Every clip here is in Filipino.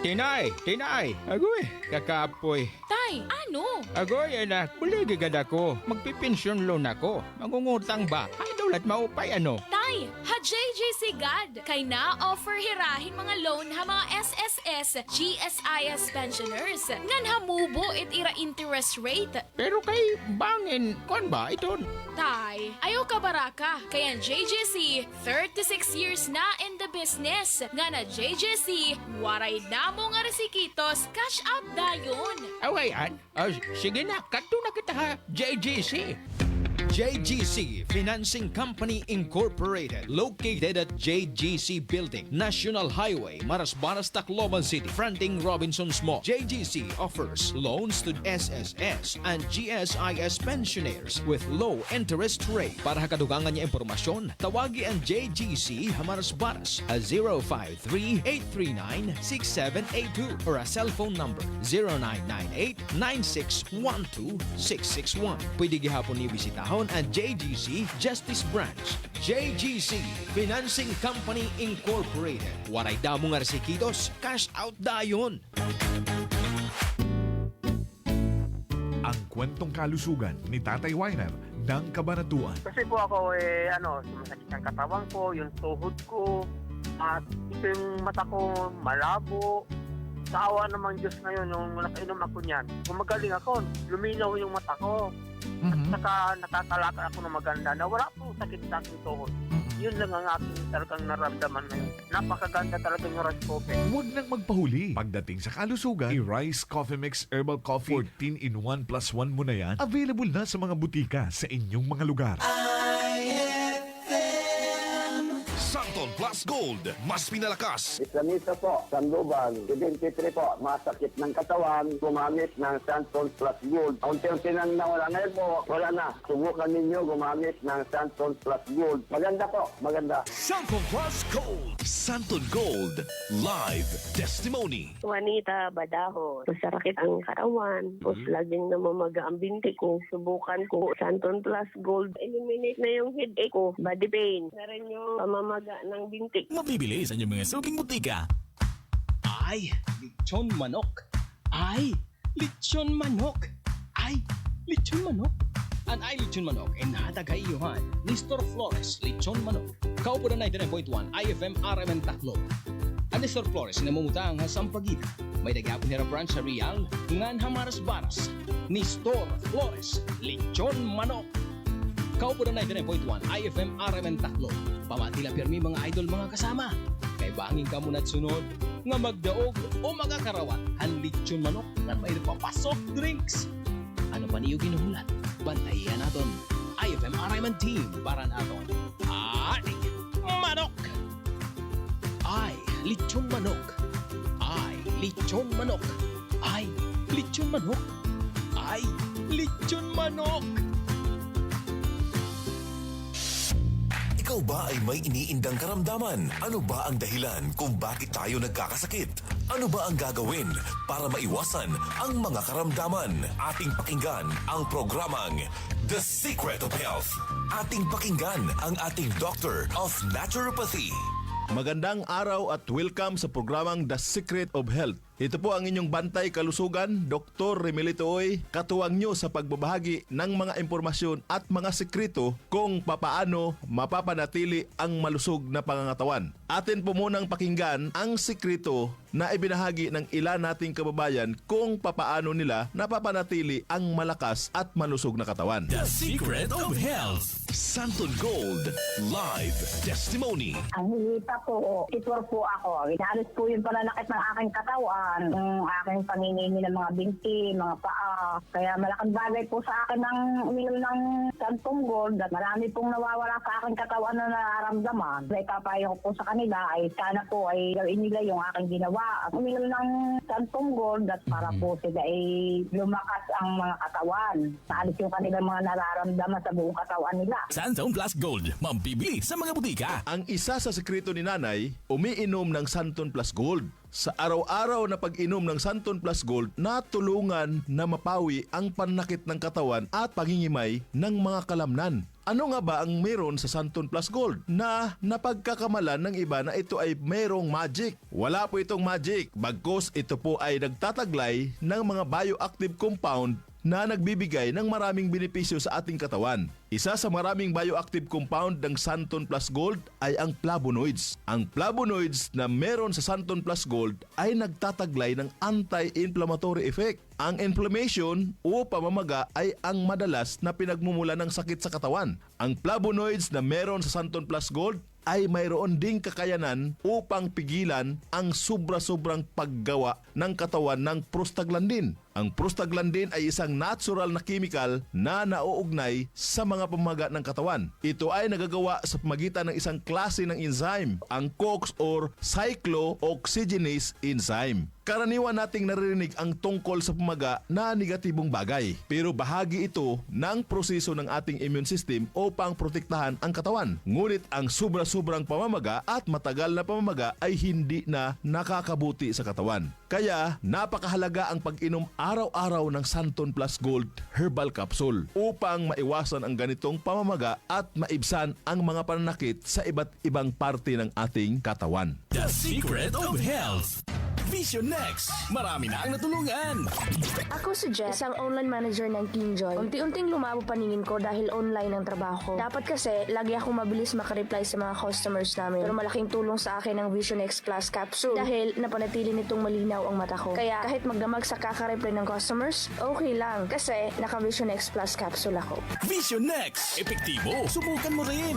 Tinay! Tinay! Agoy! Kakapoy! Tay, ano? Agoy, anak! Buligigad ako. Magpipensyon loan ako. Mangungutang ba? Ay, at maupay ano? Tay, ha JJC God. Kay na offer hirahin mga loan ha mga SSS, GSIS pensioners. Ngan hamubo it ira interest rate. Pero kay bangin, kon ba ito? Tay, ayaw ka baraka. Kaya JJC, 36 years na in the business. Nga na JJC, waray na mo nga resikitos, cash out dayon. Awayan? Sige na, kato na kita ha, JGC. JGC Financing Company Incorporated, located at JGC Building, National Highway, Marasbanas, Tacloban City, fronting Robinson's Mall. JGC offers loans to SSS and GSIS pensioners with low interest rate. Para kadugangan niya impormasyon, tawagi ang JGC Marasbanas at 053-839-6782 or a cellphone number 0998-9612-661. Pwede gihapon ni bisitahon ang JGC Justice Branch. JGC Financing Company Incorporated. Waray damo nga resikitos, cash out dayon. Ang kwentong kalusugan ni Tatay Weiner ng Kabanatuan. Kasi po ako sumasakit ang katawan ko, yung tuhod ko, at ito yung mata ko malabo. Sa awa naman Diyos ngayon, nung nakainom ako niyan, gumagaling ako, luminaw yung mata ko. At saka nakakalakad ako ng maganda na wala pong sakit sa aking tuhod. Yun lang ang aking talagang naramdaman ngayon. Napakaganda talaga yung rice coffee. Huwag nang magpahuli. Pagdating sa kalusugan, i-Rice Coffee Mix Herbal Coffee 14 in 1 plus 1 mo na yan. Available na sa mga butika sa inyong mga lugar. Santon Plus Gold, mas pinalakas. Islamita po, Sandoval, 73 po, masakit ng katawan, gumamit ng Santon Plus Gold. Unti-unti nang nawala ngayon po, wala na. Subukan ninyo gumamit ng Santon Plus Gold. Maganda po, maganda. Santon Plus Gold. Santon Gold, live testimony. Juanita Badaho. Masakit ang katawan. Tapos laging namamaga ang binti ko. Subukan ko Santon Plus Gold. Eliminate na yung headache ko. Body pain. Na rin yung pamamaga ng binti. Mabibili sa inyong mga suking butika. Ay, lechon manok. Ay, lechon manok. Ay, lechon manok. An ay lechon manok ay nahatag iyuhan ni Store Flores Lechon Manok. Kaupo na 99.1 IFM RMN Taclo. Ang ni Store Flores na mamutang sa Sampaguita. May dagyapon nila branch sa Real, ngan Hamaras Baras. Ni Store Flores Lechon Manok. Kaupo na 99.1 IFM RMN Taclo. Pamatila pirmi mga idol mga kasama. Kay bangin ka muna sunod nga magdaog o magakarawat ang lechon manok nga may nagpapasok drinks. Ano pa niyo ginuhulat? Bantayan naton IFM RMN Team para naton. Ay, manok! Ay, lechon manok! Ay, lechon manok! Ay, lechon manok! Ay, lechon manok! Ikaw ba ay may iniindang karamdaman? Ano ba ang dahilan kung bakit tayo nagkakasakit? Ano ba ang gagawin para maiwasan ang mga karamdaman? Ating pakinggan ang programang The Secret of Health. Ating pakinggan ang ating Doctor of Naturopathy. Magandang araw at welcome sa programang The Secret of Health. Ito po ang inyong bantay kalusugan, Dr. Remelito Oy, katuwang nyo sa pagbabahagi ng mga impormasyon at mga sekreto kung papaano mapapanatili ang malusog na pangangatawan. Atin po munang pakinggan ang sekreto na ibinahagi ng ilan nating kababayan kung papaano nila napapanatili ang malakas at malusog na katawan. The Secret of Health. Santon Gold, live testimony. Ang hilita po, titor po ako. Inalis po yung pananakit ng aking katawan, ng aking panginimi ng mga binti, mga paa. Kaya malaking bagay po sa akin ng uminom ng Santon Gold at marami pong nawawala sa aking katawan na nararamdaman. Kaya ipapayo ko po sa kanila ay sana po ay gawin nila yung aking ginawa. Uminom ng Santon Gold at para po sila ay lumakas ang mga katawan. Naalis yung kanilang mga nararamdaman sa buong katawan nila. Santon Plus Gold, mambibili sa mga butika. Ang isa sa sekreto ni Nanay, umiinom ng Santon Plus Gold. Sa araw-araw na pag-inom ng Santon Plus Gold, natulungan na mapawi ang panakit ng katawan at pangingimay ng mga kalamnan. Ano nga ba ang meron sa Santon Plus Gold na napagkakamalan ng iba na ito ay merong magic? Wala po itong magic, bagkus ito po ay nagtataglay ng mga bioactive compound na nagbibigay ng maraming benepisyo sa ating katawan. Isa sa maraming bioactive compound ng Santon Plus Gold ay ang flavonoids. Ang flavonoids na meron sa Santon Plus Gold ay nagtataglay ng anti-inflammatory effect. Ang inflammation o pamamaga ay ang madalas na pinagmumula ng sakit sa katawan. Ang flavonoids na meron sa Santon Plus Gold ay mayroon ding kakayanan upang pigilan ang sobra-sobrang paggawa ng katawan ng prostaglandin. Ang prostaglandin ay isang natural na chemical na nauugnay sa mga pamamaga ng katawan. Ito ay nagagawa sa pamagitan ng isang klase ng enzyme, ang COX or cyclooxygenase enzyme. Karaniwan nating naririnig ang tungkol sa pamaga na negatibong bagay, pero bahagi ito ng proseso ng ating immune system upang protektahan ang katawan. Ngunit ang sobra-sobrang pamamaga at matagal na pamamaga ay hindi na nakakabuti sa katawan. Kaya napakahalaga ang pag-inom araw-araw ng Santon Plus Gold Herbal Capsule upang maiwasan ang ganitong pamamaga at maibsan ang mga pananakit sa iba't ibang parte ng ating katawan. The Secret of Health. Vision Next. Marami na ang natulungan. Ako si Jess, isang online manager ng KingJoy. Unti-unting lumabo paningin ko dahil online ang trabaho ko. Dapat kasi, lagi akong mabilis makareply sa mga customers namin. Pero malaking tulong sa akin ang Vision X Plus Capsule dahil napanatili nitong malinaw ang mata ko. Kaya kahit magdamag sa kakareply ng customers, okay lang kasi naka Vision X Plus Capsule ako. Vision Next. Epektibo. Subukan mo rin.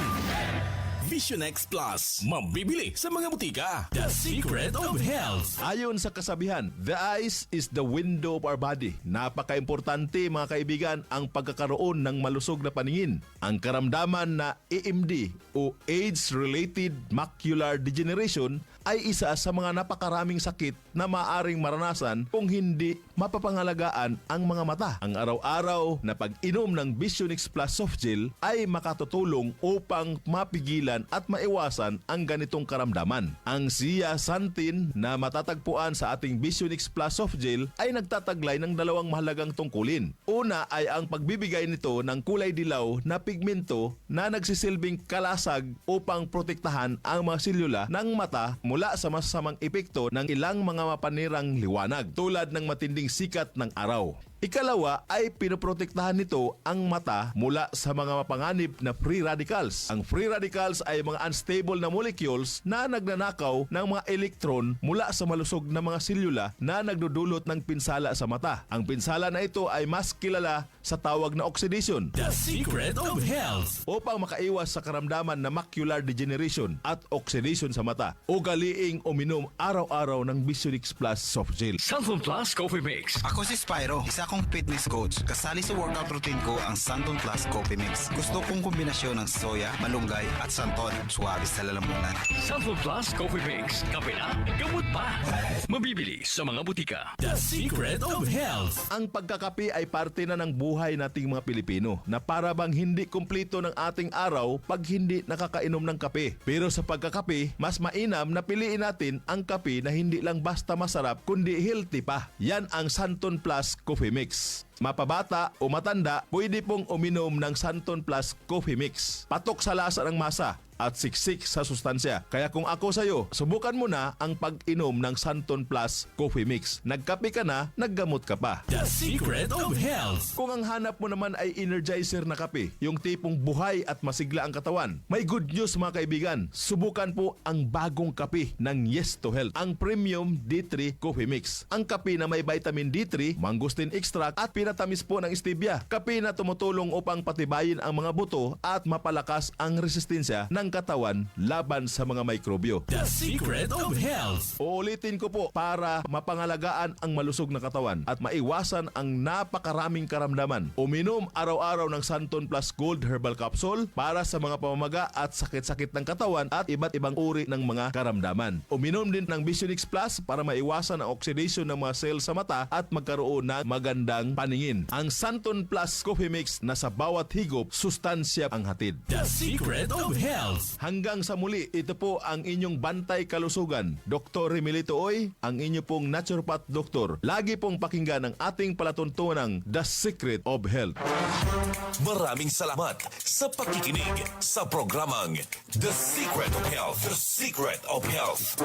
Vision X Plus. Mabibili sa mga butika. The Secret of Health. Ayon sa kasabihan, the eyes is the window of our body. Napaka-importante mga kaibigan ang pagkakaroon ng malusog na paningin. Ang karamdaman na AMD o Age-Related Macular Degeneration ay isa sa mga napakaraming sakit na maaring maranasan kung hindi mapapangalagaan ang mga mata. Ang araw-araw na pag-inom ng Vision X Plus Soft Gel ay makatutulong upang mapigilan at maiwasan ang ganitong karamdaman. Ang zeaxanthin na matatagpuan sa ating Vision X Plus Soft Gel ay nagtataglay ng dalawang mahalagang tungkulin. Una ay ang pagbibigay nito ng kulay dilaw na pigmento na nagsisilbing kalasag upang protektahan ang mga selula ng mata mula sa masasamang epekto ng ilang mga mapanirang liwanag tulad ng matinding sikat ng araw. Ikalawa ay pinoprotektahan nito ang mata mula sa mga mapanganib na free radicals. Ang free radicals ay mga unstable na molecules na nagnanakaw ng mga electron mula sa malusog na mga selula na nagdudulot ng pinsala sa mata. Ang pinsala na ito ay mas kilala sa tawag na oxidation. The Secret of Health. Upang makaiwas sa karamdaman na macular degeneration at oxidation sa mata, ugaliing uminom araw-araw ng Vision X Plus Soft Gel. Santon Plus Coffee Mix. Ako si Spyro, isa akong fitness coach. Kasali sa workout routine ko ang Santon Plus Coffee Mix. Gusto kong kombinasyon ng soya, malunggay at santon. Suwabe sa lalamunan. Santon Plus Coffee Mix. Kape na, gamot pa. Mabibili sa mga butika. The Secret of Health. Ang pagkakape ay parte na ng buhay nating mga Pilipino na para bang hindi kumpleto ng ating araw pag hindi nakakainom ng kape. Pero sa pagkakape, mas mainam na piliin natin ang kape na hindi lang basta masarap kundi healthy pa. Yan ang Santon Plus Coffee Mix. Mapabata o matanda, pwede pong uminom ng Santon Plus Coffee Mix. Patok sa lasa ng masa at siksik sa sustansya. Kaya kung ako sa'yo, subukan mo na ang pag-inom ng Santon Plus Coffee Mix. Nagkape ka na, naggamot ka pa. The Secret of Health. Kung ang hanap mo naman ay energizer na kape, yung tipong buhay at masigla ang katawan, may good news mga kaibigan. Subukan po ang bagong kape ng Yes to Health, ang Premium D3 Coffee Mix. Ang kape na may vitamin D3, mangosteen extract at pinatamis po ng stevia. Kape na tumutulong upang patibayin ang mga buto at mapalakas ang resistensya ng katawan laban sa mga mikrobyo. The Secret of Health. Uulitin ko po para mapangalagaan ang malusog na katawan at maiwasan ang napakaraming karamdaman. Uminom araw-araw ng Santon Plus Gold Herbal Capsule para sa mga pamamaga at sakit-sakit ng katawan at iba't ibang uri ng mga karamdaman. Uminom din ng Vision X Plus para maiwasan ang oxidation ng mga cells sa mata at magkaroon ng magandang paningin paningin. Ang Santon Plus Coffee Mix na sa bawat higop, sustansya ang hatid. The Secret of Health. Hanggang sa muli, ito po ang inyong bantay kalusugan. Dr. Remilito Oy, ang inyo pong naturopath doktor. Lagi pong pakinggan ang ating palatuntunang The Secret of Health. Maraming salamat sa pakikinig sa programang The Secret of Health. The Secret of Health.